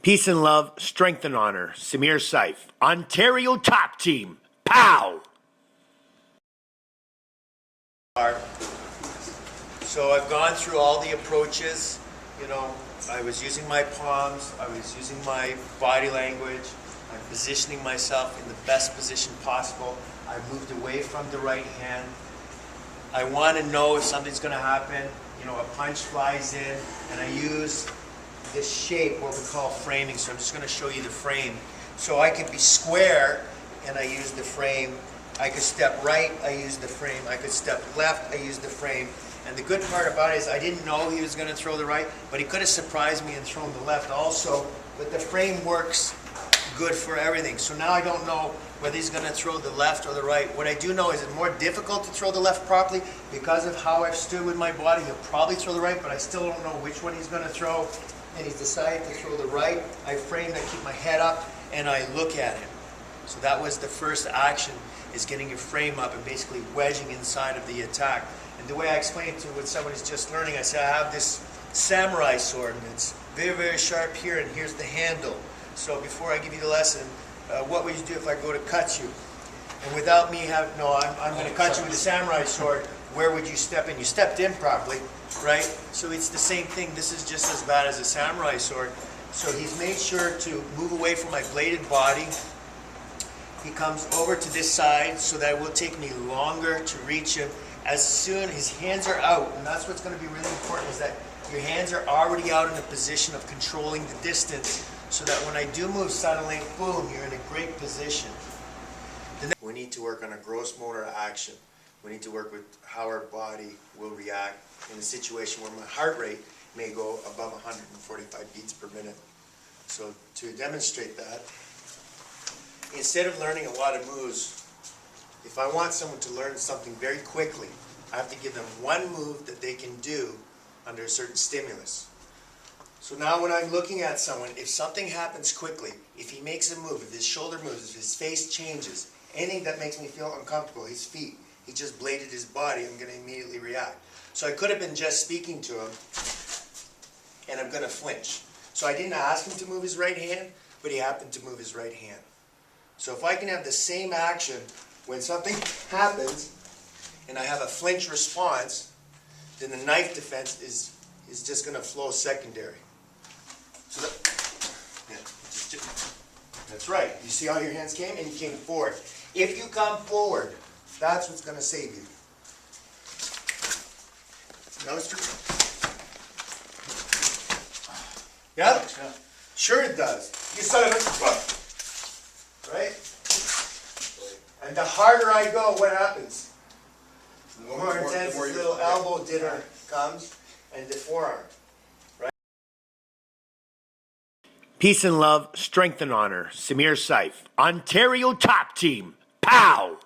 Peace and love, strength and honor. Samir, Seif, Ontario top team. Pow! So I've gone through all the approaches. You know, I was using my palms, I was using my body language, I'm positioning myself in the best position possible. I moved away from the right hand. I want to know if something's going to happen. You know, a punch flies in, and I use this shape, what we call framing. So I'm just going to show you the frame. So I could be square, and I use the frame. I could step right, I use the frame. I could step left, I use the frame. And the good part about it is I didn't know he was going to throw the right, but he could have surprised me and thrown the left also. But the frame works good for everything. So now I don't know whether he's going to throw the left or the right. What I do know is it's more difficult to throw the left properly because of how I've stood with my body. He'll probably throw the right, but I still don't know which one he's going to throw. And he's decided to throw the right. I frame, I keep my head up, and I look at him. So that was the first action, is getting your frame up and basically wedging inside of the attack. And the way I explain it to when someone is just learning, I say I have this samurai sword, and it's very, very sharp here, and here's the handle. So before I give you the lesson, what would you do if I go to cut you? And without me having, no, I'm going to cut you with the samurai sword, where would you step in? You stepped in properly, right? So it's the same thing. This is just as bad as a samurai sword. So he's made sure to move away from my bladed body. He comes over to this side so that it will take me longer to reach him. As soon as his hands are out, and that's what's going to be really important, is that your hands are already out in a position of controlling the distance, so that when I do move suddenly, boom, you're in a great position. We need to work on a gross motor action. We need to work with how our body will react in a situation where my heart rate may go above 145 beats per minute. So to demonstrate that, instead of learning a lot of moves, if I want someone to learn something very quickly, I have to give them one move that they can do under a certain stimulus. So now when I'm looking at someone, if something happens quickly, if he makes a move, if his shoulder moves, if his face changes, anything that makes me feel uncomfortable, his feet, he just bladed his body, I'm going to immediately react. So I could have been just speaking to him, and I'm going to flinch. So I didn't ask him to move his right hand, but he happened to move his right hand. So if I can have the same action when something happens, and I have a flinch response, then the knife defense is just going to flow secondary. So that's right. You see how your hands came? And you came forward. If you come forward, that's what's going to save you. That was true. Yeah? Sure it does. You saw it. Right? And the harder I go, what happens? The more intense this little elbow dinner comes, and the forearm. Right? Peace and love, strength and honor. Samir, Seif, Ontario top team. Pow!